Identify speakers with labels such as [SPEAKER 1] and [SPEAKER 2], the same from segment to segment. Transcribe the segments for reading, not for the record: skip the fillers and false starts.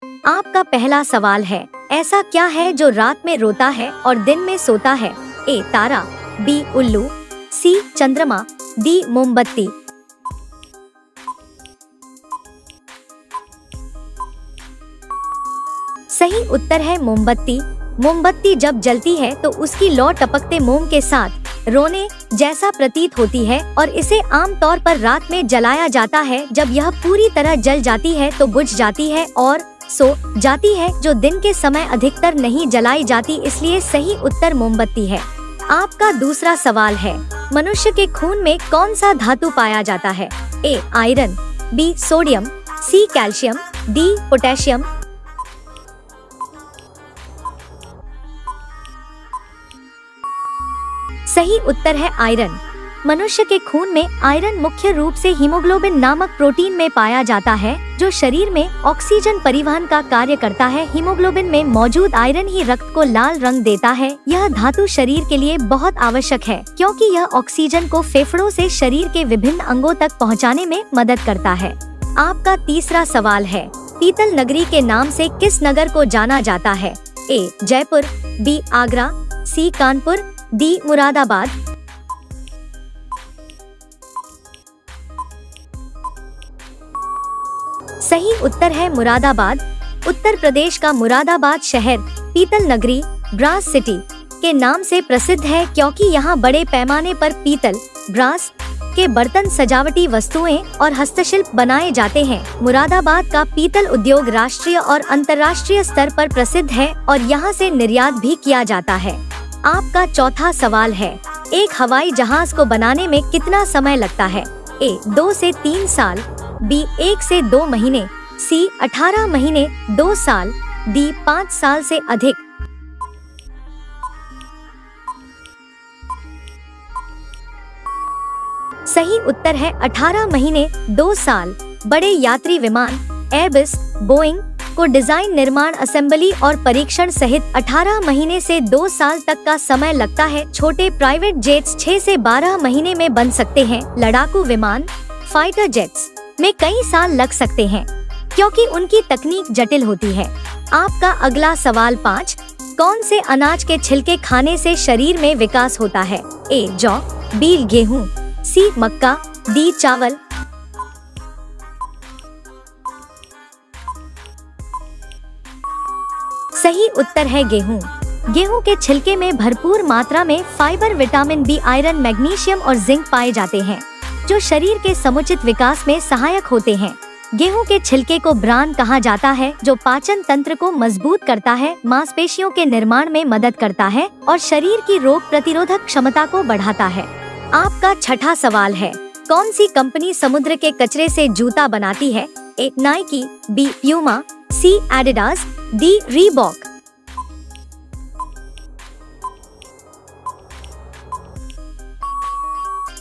[SPEAKER 1] आपका पहला सवाल है, ऐसा क्या है जो रात में रोता है और दिन में सोता है? ए तारा, बी उल्लू, सी चंद्रमा, डी मोमबत्ती। सही उत्तर है मोमबत्ती। मोमबत्ती जब जलती है तो उसकी लौ टपकते मोम के साथ रोने जैसा प्रतीत होती है और इसे आमतौर पर रात में जलाया जाता है। जब यह पूरी तरह जल जाती है तो बुझ जाती है और सो जाती है, जो दिन के समय अधिकतर नहीं जलाई जाती, इसलिए सही उत्तर मोमबत्ती है। आपका दूसरा सवाल है, मनुष्य के खून में कौन सा धातु पाया जाता है? A iron, B sodium, C calcium, D potassium. सही उत्तर है आयरन। मनुष्य के खून में आयरन मुख्य रूप से हीमोग्लोबिन नामक प्रोटीन में पाया जाता है, जो शरीर में ऑक्सीजन परिवहन का कार्य करता है। हीमोग्लोबिन में मौजूद आयरन ही रक्त को लाल रंग देता है। यह धातु शरीर के लिए बहुत आवश्यक है, क्योंकि यह ऑक्सीजन को फेफड़ों से शरीर के विभिन्न अंगों तक पहुंचाने में मदद करता है। आपका तीसरा सवाल है, पीतल नगरी के नाम से किस नगर को जाना जाता है? ए जयपुर, बी आगरा, सी कानपुर, डी मुरादाबाद। सही उत्तर है मुरादाबाद। उत्तर प्रदेश का मुरादाबाद शहर पीतल नगरी, ब्रास सिटी के नाम से प्रसिद्ध है, क्योंकि यहाँ बड़े पैमाने पर पीतल, ब्रास के बर्तन, सजावटी वस्तुएं और हस्तशिल्प बनाए जाते हैं। मुरादाबाद का पीतल उद्योग राष्ट्रीय और अंतर्राष्ट्रीय स्तर पर प्रसिद्ध है और यहाँ से निर्यात भी किया जाता है। आपका चौथा सवाल है, एक हवाई जहाज को बनाने में कितना समय लगता है? ए 2 से 3 साल, बी 1 से 2 महीने, सी 18 महीने 2 साल, डी 5 साल से अधिक। सही उत्तर है 18 महीने 2 साल। बड़े यात्री विमान एयरबस, बोइंग को डिजाइन, निर्माण, असेंबली और परीक्षण सहित 18 महीने से 2 साल तक का समय लगता है। छोटे प्राइवेट जेट्स 6 से 12 महीने में बन सकते हैं। लड़ाकू विमान, फाइटर जेट्स में कई साल लग सकते हैं, क्योंकि उनकी तकनीक जटिल होती है। आपका अगला सवाल 5, कौन से अनाज के छिलके खाने से शरीर में विकास होता है? ए जौ, बी गेहूं, सी मक्का, डी चावल। सही उत्तर है गेहूं। गेहूं के छिलके में भरपूर मात्रा में fibre, vitamin B, iron, magnesium और जिंक पाए जाते हैं, जो शरीर के समुचित विकास में सहायक होते हैं। गेहूं के छिलके को ब्रान कहा जाता है, जो पाचन तंत्र को मजबूत करता है, मांसपेशियों के निर्माण में मदद करता है और शरीर की रोग प्रतिरोधक क्षमता को बढ़ाता है। आपका छठा सवाल है, कौन सी कंपनी समुद्र के कचरे से जूता बनाती है? ए नाइकी, बी प्यूमा, सी एडिडास, डी रीबॉक।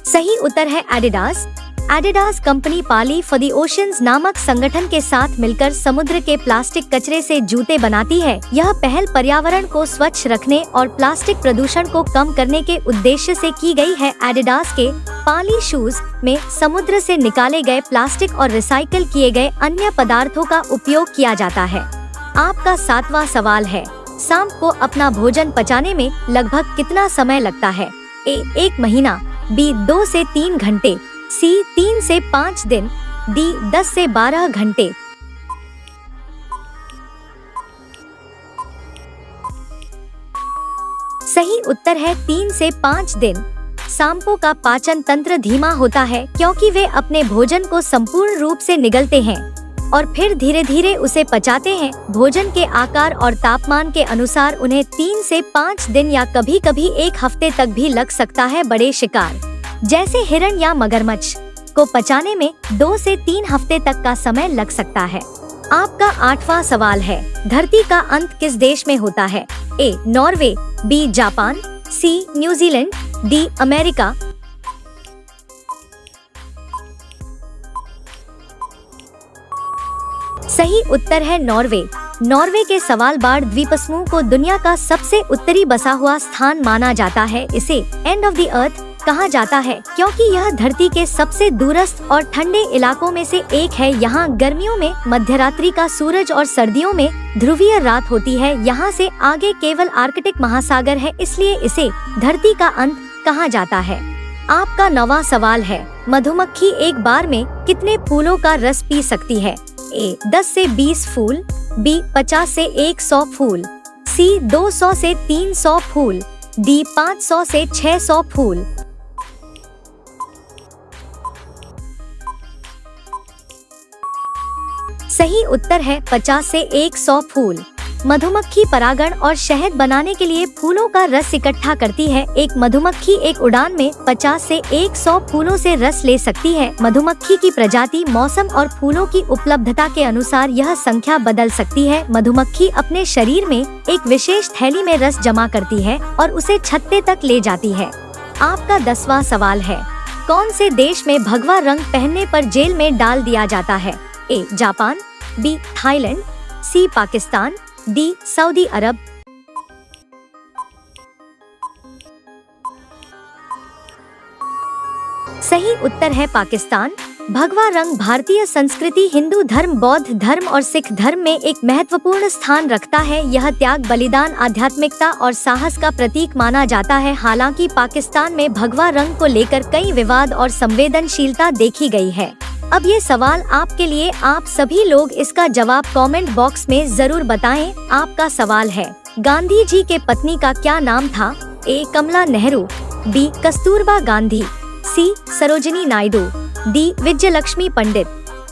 [SPEAKER 1] सही उत्तर है Adidas. Adidas company Pali for the oceans नामक संगठन के साथ मिलकर समुद्र के प्लास्टिक कचरे से जूते बनाती है। यह पहल पर्यावरण को स्वच्छ रखने और प्लास्टिक प्रदूषण को कम करने के उद्देश्य से की गई है। एडिडास के पाली शूज में समुद्र से निकाले गए प्लास्टिक और रिसाइकल किए गए अन्य पदार्थों का उपयोग किया जाता है। आपका 7वां सवाल है, सांप को अपना भोजन पचाने में लगभग कितना समय लगता है? ए 1 महीना, बी 2 से 3 घंटे, सी 3 से 5 दिन, डी 10 से 12 घंटे। सही उत्तर है 3 से 5 दिन। सांपों का पाचन तंत्र धीमा होता है, क्योंकि वे अपने भोजन को संपूर्ण रूप से निगलते हैं और फिर धीरे धीरे उसे पचाते हैं। भोजन के आकार और तापमान के अनुसार उन्हें 3 से 5 दिन या कभी कभी 1 हफ्ते तक भी लग सकता है। बड़े शिकार जैसे हिरण या मगरमच्छ को पचाने में 2 से 3 हफ्ते तक का समय लग सकता है। आपका 8वां सवाल है, धरती का अंत किस देश में होता है? A Norway, B Japan, C New Zealand, D America. सही उत्तर है नॉर्वे। नॉर्वे के सवालबार्ड द्वीपसमूह को दुनिया का सबसे उत्तरी बसा हुआ स्थान माना जाता है। इसे एंड ऑफ द अर्थ कहा जाता है क्योंकि यह धरती के सबसे दूरस्थ और ठंडे इलाकों में से एक है। यहाँ गर्मियों में मध्यरात्रि का सूरज और सर्दियों में ध्रुवीय रात होती है। यहाँ से आगे केवल आर्कटिक महासागर है, इसलिए इसे धरती का अंत कहा जाता है। आपका 9वां सवाल है, मधुमक्खी एक बार में कितने फूलों का रस पी सकती है? ए 10 से 20 फूल, बी 50 से 100 फूल, सी 200 से 300 फूल, डी 500 से 600 फूल। सही उत्तर है 50 से 100 फूल। मधुमक्खी परागण और शहद बनाने के लिए फूलों का रस इकट्ठा करती है। एक मधुमक्खी एक उड़ान में 50 से 100 फूलों से रस ले सकती है। मधुमक्खी की प्रजाति, मौसम और फूलों की उपलब्धता के अनुसार यह संख्या बदल सकती है। मधुमक्खी अपने शरीर में एक विशेष थैली में रस जमा करती है और उसे छत्ते तक ले जाती है। आपका 10वां सवाल है, कौन से देश में भगवा रंग पहनने पर जेल में डाल दिया जाता है? A Japan, B Thailand, C Pakistan, D Saudi Arab. सही उत्तर है पाकिस्तान। भगवा रंग भारतीय संस्कृति, हिंदू धर्म, बौद्ध धर्म और सिख धर्म में एक महत्वपूर्ण स्थान रखता है। यह त्याग, बलिदान, आध्यात्मिकता और साहस का प्रतीक माना जाता है। हालांकि पाकिस्तान में भगवा रंग को लेकर कई विवाद और संवेदनशीलता देखी गई है। अब ये सवाल आपके लिए, आप सभी लोग इसका जवाब कमेंट बॉक्स में जरूर बताएं। आपका सवाल है, गांधी जी के पत्नी का क्या नाम था? ए कमला नेहरू, बी कस्तूरबा गांधी, सी सरोजिनी नायडू, डी विजयलक्ष्मी पंडित।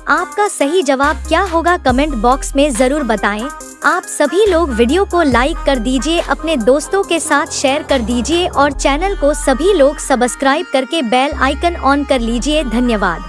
[SPEAKER 1] आपका सही जवाब क्या होगा कमेंट बॉक्स में जरूर बताएं। आप सभी लोग वीडियो को लाइक कर दीजिए, अपने दोस्तों के साथ शेयर कर दीजिए और चैनल को सभी लोग सब्सक्राइब करके बेल आइकन ऑन कर लीजिए। धन्यवाद।